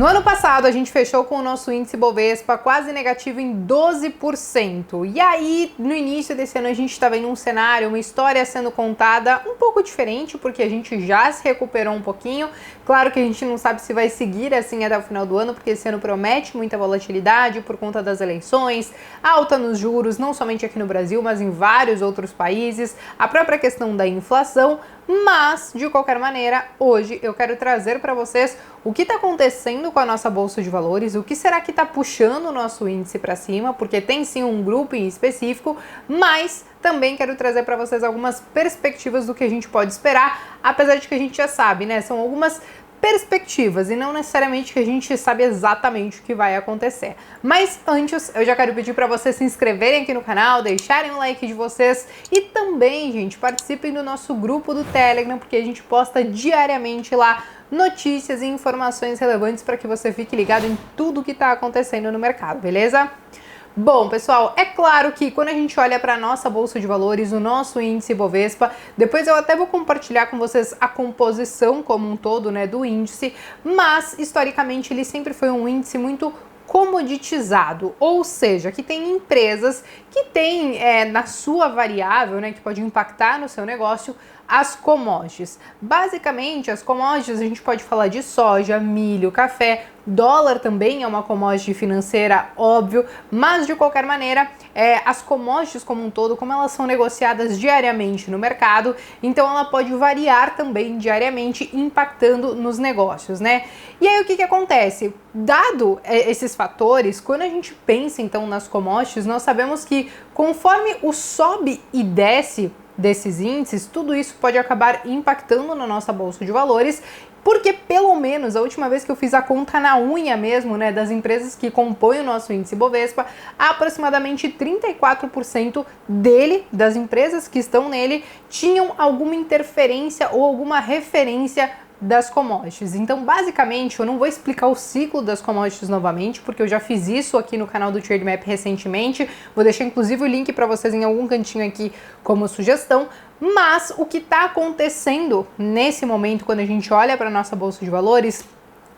No ano passado, a gente fechou com o nosso índice Bovespa quase negativo em 12%. E aí, no início desse ano, a gente estava em um cenário, uma história sendo contada um pouco diferente, porque a gente já se recuperou um pouquinho. Claro que a gente não sabe se vai seguir assim até o final do ano, porque esse ano promete muita volatilidade por conta das eleições, alta nos juros, não somente aqui no Brasil, mas em vários outros países, a própria questão da inflação. Mas, de qualquer maneira, hoje eu quero trazer para vocês o que está acontecendo com a nossa Bolsa de Valores, o que será que está puxando o nosso índice para cima, porque tem sim um grupo em específico, mas também quero trazer para vocês algumas perspectivas do que a gente pode esperar, apesar de que a gente já sabe, né? São algumas perspectivas e não necessariamente que a gente sabe exatamente o que vai acontecer. Mas antes, eu já quero pedir para vocês se inscreverem aqui no canal, deixarem o like de vocês e também, gente, participem do nosso grupo do Telegram, porque a gente posta diariamente lá notícias e informações relevantes para que você fique ligado em tudo que está acontecendo no mercado, beleza? Bom, pessoal, é claro que quando a gente olha para a nossa Bolsa de Valores, o nosso índice Bovespa, depois eu até vou compartilhar com vocês a composição como um todo, né, do índice, mas historicamente ele sempre foi um índice muito comoditizado, ou seja, que tem empresas que têm na sua variável, né, que pode impactar no seu negócio, as commodities. Basicamente, as commodities a gente pode falar de soja, milho, café, dólar também é uma commodity financeira, óbvio, mas de qualquer maneira, as commodities como um todo, como elas são negociadas diariamente no mercado, então ela pode variar também diariamente, impactando nos negócios, né? E aí o que acontece? Dado esses fatores, quando a gente pensa então nas commodities, nós sabemos que conforme o sobe e desce desses índices, tudo isso pode acabar impactando na nossa Bolsa de Valores, porque pelo menos a última vez que eu fiz a conta na unha mesmo, né, das empresas que compõem o nosso índice Bovespa, aproximadamente 34% das empresas que estão nele, tinham alguma interferência ou alguma referência das commodities. Então, basicamente, eu não vou explicar o ciclo das commodities novamente, porque eu já fiz isso aqui no canal do Trademap recentemente. Vou deixar inclusive o link para vocês em algum cantinho aqui como sugestão. Mas o que está acontecendo nesse momento, quando a gente olha para a nossa Bolsa de Valores,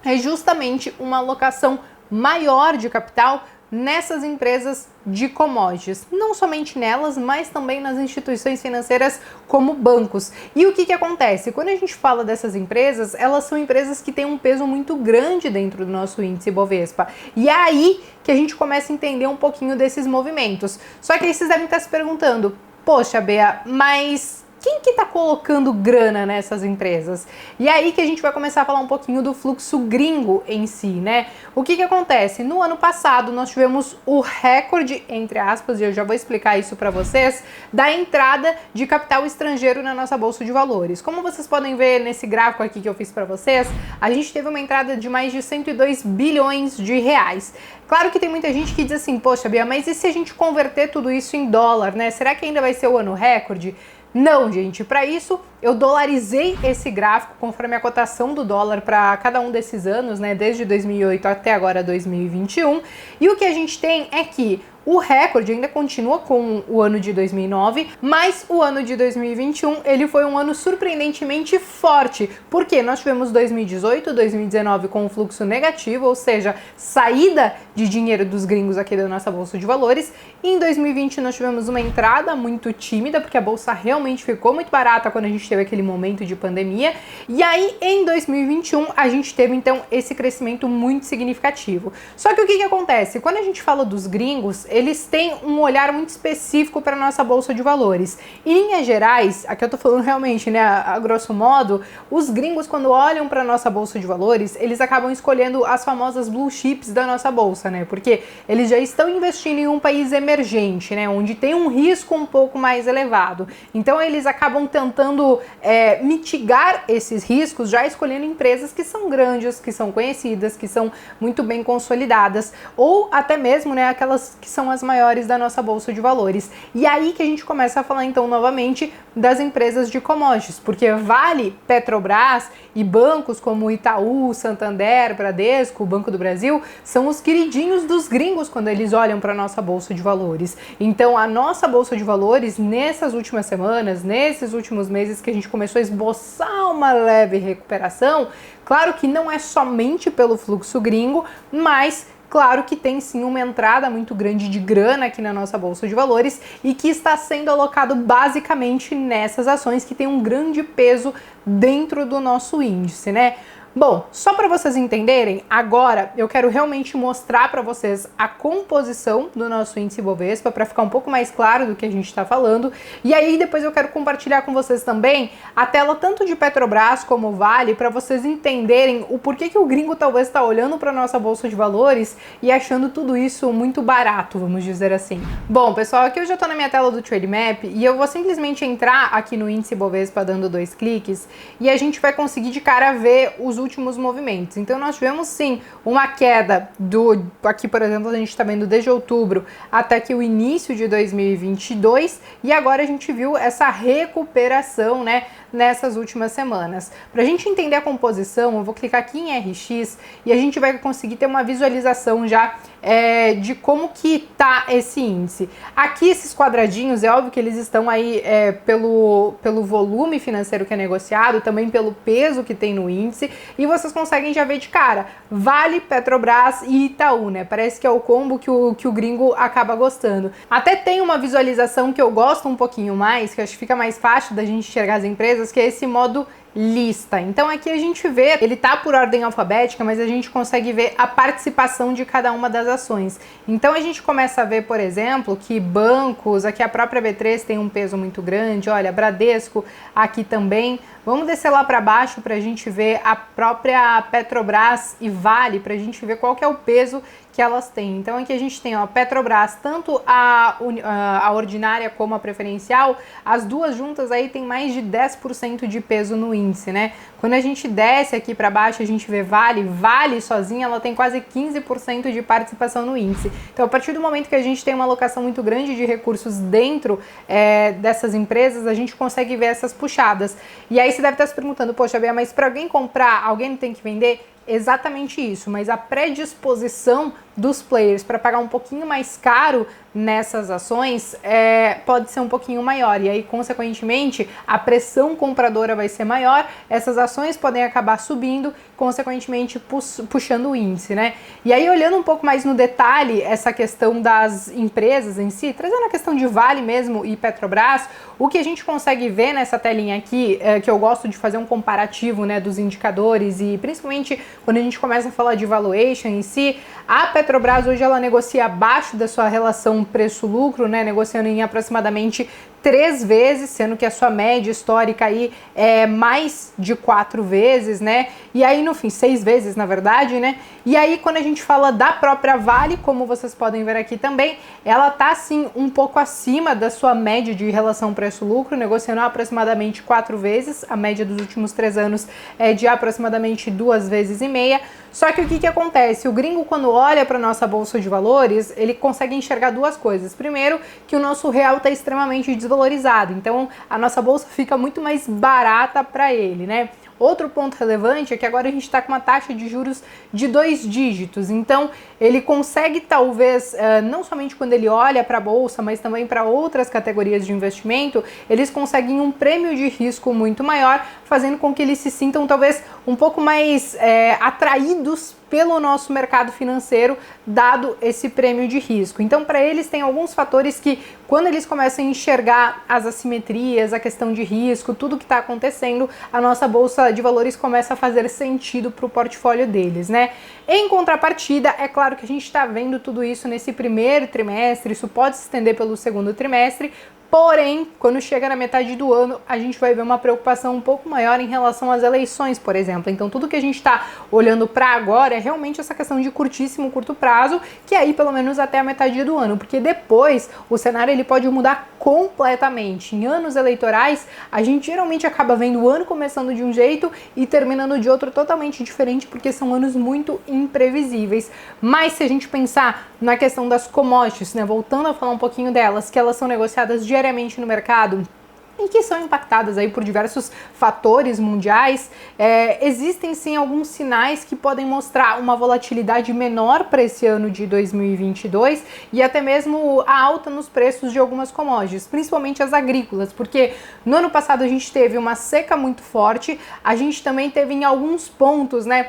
é justamente uma alocação maior de capital nessas empresas de commodities, não somente nelas, mas também nas instituições financeiras como bancos. E o que acontece? Quando a gente fala dessas empresas, elas são empresas que têm um peso muito grande dentro do nosso índice Bovespa. E é aí que a gente começa a entender um pouquinho desses movimentos. Só que aí vocês devem estar se perguntando, poxa, Bea, mas quem que tá colocando grana nessas empresas? E aí que a gente vai começar a falar um pouquinho do fluxo gringo em si, né? O que acontece? No ano passado nós tivemos o recorde, entre aspas, e eu já vou explicar isso para vocês, da entrada de capital estrangeiro na nossa Bolsa de Valores. Como vocês podem ver nesse gráfico aqui que eu fiz para vocês, a gente teve uma entrada de mais de 102 bilhões de reais. Claro que tem muita gente que diz assim, poxa, Bia, mas e se a gente converter tudo isso em dólar, né? Será que ainda vai ser o ano recorde? Não, gente, para isso eu dolarizei esse gráfico conforme a cotação do dólar para cada um desses anos, né, desde 2008 até agora 2021, e o que a gente tem é que o recorde ainda continua com o ano de 2009, mas o ano de 2021 ele foi um ano surpreendentemente forte, porque nós tivemos 2018, 2019 com um fluxo negativo, ou seja, saída de dinheiro dos gringos aqui da nossa Bolsa de Valores, e em 2020 nós tivemos uma entrada muito tímida, porque a bolsa realmente ficou muito barata quando a gente teve aquele momento de pandemia, e aí em 2021 a gente teve então esse crescimento muito significativo. Só que o que acontece? Quando a gente fala dos gringos, eles têm um olhar muito específico para a nossa Bolsa de Valores. Em linhas gerais, aqui eu tô falando realmente, né, a grosso modo, os gringos quando olham para a nossa Bolsa de Valores, eles acabam escolhendo as famosas blue chips da nossa bolsa, né, porque eles já estão investindo em um país emergente, né, onde tem um risco um pouco mais elevado. Então eles acabam tentando mitigar esses riscos, já escolhendo empresas que são grandes, que são conhecidas, que são muito bem consolidadas, ou até mesmo, né, aquelas que são as maiores da nossa Bolsa de Valores. E aí que a gente começa a falar então novamente das empresas de commodities, porque Vale, Petrobras e bancos como Itaú, Santander, Bradesco, Banco do Brasil são os queridinhos dos gringos quando eles olham para a nossa bolsa de valores. Então a nossa bolsa de valores nessas últimas semanas, nesses últimos meses que a gente começou a esboçar uma leve recuperação, claro que não é somente pelo fluxo gringo, mas claro que tem sim uma entrada muito grande de grana aqui na nossa bolsa de valores e que está sendo alocado basicamente nessas ações que tem um grande peso dentro do nosso índice, né? Bom, só para vocês entenderem, agora eu quero realmente mostrar para vocês a composição do nosso índice Bovespa para ficar um pouco mais claro do que a gente está falando. E aí depois eu quero compartilhar com vocês também a tela tanto de Petrobras como Vale para vocês entenderem o porquê que o gringo talvez está olhando para nossa bolsa de valores e achando tudo isso muito barato, vamos dizer assim. Bom, pessoal, aqui eu já estou na minha tela do Trade Map e eu vou simplesmente entrar aqui no índice Bovespa dando 2 cliques e a gente vai conseguir de cara ver os últimos movimentos. Então nós tivemos sim uma queda aqui por exemplo a gente está vendo desde outubro até que o início de 2022 e agora a gente viu essa recuperação, né, nessas últimas semanas. Para a gente entender a composição, eu vou clicar aqui em RX e a gente vai conseguir ter uma visualização já de como que tá esse índice. Aqui esses quadradinhos, é óbvio que eles estão aí pelo volume financeiro que é negociado, também pelo peso que tem no índice, e vocês conseguem já ver de cara, Vale, Petrobras e Itaú, né? Parece que é o combo que o gringo acaba gostando. Até tem uma visualização que eu gosto um pouquinho mais, que eu acho que fica mais fácil da gente enxergar as empresas, que é esse modo lista. Então aqui a gente vê, ele tá por ordem alfabética, mas a gente consegue ver a participação de cada uma das ações. Então a gente começa a ver, por exemplo, que bancos, aqui a própria B3 tem um peso muito grande, olha, Bradesco aqui também. Vamos descer lá para baixo para a gente ver a própria Petrobras e Vale, para a gente ver qual que é o peso que elas têm. Então aqui a gente tem a Petrobras, tanto a ordinária como a preferencial, as duas juntas aí tem mais de 10% de peso no índice, né? Quando a gente desce aqui para baixo, a gente vê Vale sozinha, ela tem quase 15% de participação no índice. Então a partir do momento que a gente tem uma alocação muito grande de recursos dentro dessas empresas, a gente consegue ver essas puxadas. E aí você deve estar se perguntando, poxa, Bia, mas para alguém comprar, alguém tem que vender? Exatamente isso, mas a predisposição dos players para pagar um pouquinho mais caro nessas ações pode ser um pouquinho maior, e aí consequentemente a pressão compradora vai ser maior, essas ações podem acabar subindo, consequentemente puxando o índice, né? E aí olhando um pouco mais no detalhe essa questão das empresas em si, trazendo a questão de Vale mesmo e Petrobras, o que a gente consegue ver nessa telinha aqui, que eu gosto de fazer um comparativo, né, dos indicadores, e principalmente quando a gente começa a falar de valuation em si, a Petrobras hoje ela negocia abaixo da sua relação preço-lucro, né, negociando em aproximadamente 3 vezes, sendo que a sua média histórica aí é mais de 4 vezes, né? E aí no fim, 6 vezes na verdade, né? E aí quando a gente fala da própria Vale, como vocês podem ver aqui também, ela tá assim um pouco acima da sua média de relação preço-lucro, negociando aproximadamente 4 vezes, a média dos últimos 3 anos é de aproximadamente 2,5 vezes. Só que o que acontece? O gringo, quando olha para nossa bolsa de valores, ele consegue enxergar duas coisas. Primeiro, que o nosso real está extremamente desvalorizado, então a nossa bolsa fica muito mais barata para ele, né? Outro ponto relevante é que agora a gente está com uma taxa de juros de 2 dígitos, então ele consegue talvez, não somente quando ele olha para a bolsa, mas também para outras categorias de investimento, eles conseguem um prêmio de risco muito maior, fazendo com que eles se sintam talvez um pouco mais atraídos pelo nosso mercado financeiro, dado esse prêmio de risco. Então, para eles, tem alguns fatores que, quando eles começam a enxergar as assimetrias, a questão de risco, tudo que está acontecendo, a nossa bolsa de valores começa a fazer sentido para o portfólio deles, né? Em contrapartida, é claro que a gente está vendo tudo isso nesse primeiro trimestre, isso pode se estender pelo segundo trimestre, porém, quando chega na metade do ano, a gente vai ver uma preocupação um pouco maior em relação às eleições, por exemplo. Então, tudo que a gente está olhando para agora é realmente essa questão de curto prazo, que é aí pelo menos até a metade do ano, porque depois o cenário ele pode mudar completamente. Em anos eleitorais, a gente geralmente acaba vendo o ano começando de um jeito e terminando de outro totalmente diferente, porque são anos muito imprevisíveis. Mas se a gente pensar na questão das commodities, né, voltando a falar um pouquinho delas, que elas são negociadas diariamente no mercado, e que são impactadas aí por diversos fatores mundiais, existem sim alguns sinais que podem mostrar uma volatilidade menor para esse ano de 2022 e até mesmo a alta nos preços de algumas commodities, principalmente as agrícolas, porque no ano passado a gente teve uma seca muito forte, a gente também teve em alguns pontos, né,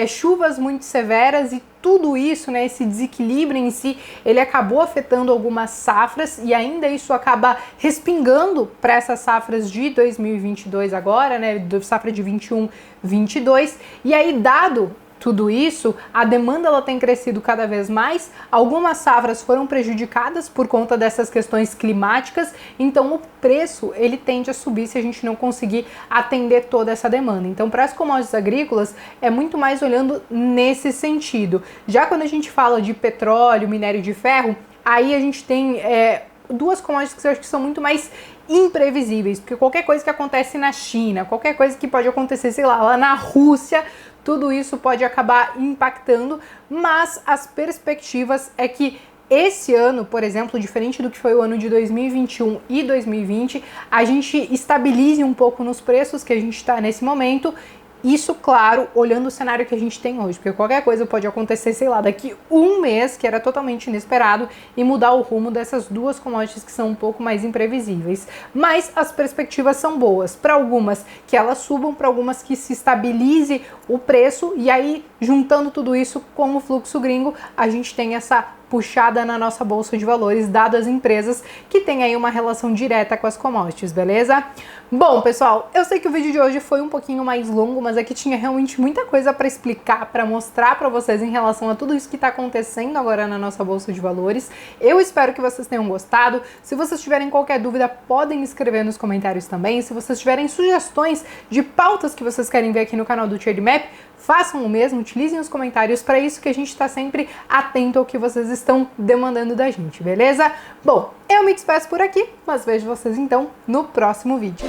chuvas muito severas e tudo isso, né, esse desequilíbrio em si, ele acabou afetando algumas safras e ainda isso acaba respingando para essas safras de 2022 agora, né, safra de 21-22, e aí dado tudo isso, a demanda ela tem crescido cada vez mais, algumas safras foram prejudicadas por conta dessas questões climáticas, então o preço ele tende a subir se a gente não conseguir atender toda essa demanda. Então para as commodities agrícolas é muito mais olhando nesse sentido. Já quando a gente fala de petróleo, minério de ferro, aí a gente tem duas commodities que eu acho que são muito mais imprevisíveis, porque qualquer coisa que acontece na China, qualquer coisa que pode acontecer, sei lá na Rússia, tudo isso pode acabar impactando, mas as perspectivas é que esse ano, por exemplo, diferente do que foi o ano de 2021 e 2020, a gente estabilize um pouco nos preços que a gente está nesse momento. Isso, claro, olhando o cenário que a gente tem hoje, porque qualquer coisa pode acontecer, sei lá, daqui um mês, que era totalmente inesperado, e mudar o rumo dessas duas commodities que são um pouco mais imprevisíveis. Mas as perspectivas são boas, para algumas que elas subam, para algumas que se estabilize o preço, e aí, juntando tudo isso com o fluxo gringo, a gente tem essa puxada na nossa bolsa de valores, dado as empresas que têm aí uma relação direta com as commodities, beleza? Bom, pessoal, eu sei que o vídeo de hoje foi um pouquinho mais longo, mas aqui tinha realmente muita coisa para explicar, para mostrar para vocês em relação a tudo isso que está acontecendo agora na nossa bolsa de valores. Eu espero que vocês tenham gostado. Se vocês tiverem qualquer dúvida, podem escrever nos comentários também. Se vocês tiverem sugestões de pautas que vocês querem ver aqui no canal do Trademap, façam o mesmo, utilizem os comentários, para isso que a gente está sempre atento ao que vocês estão demandando da gente, beleza? Bom, eu me despeço por aqui, mas vejo vocês então no próximo vídeo.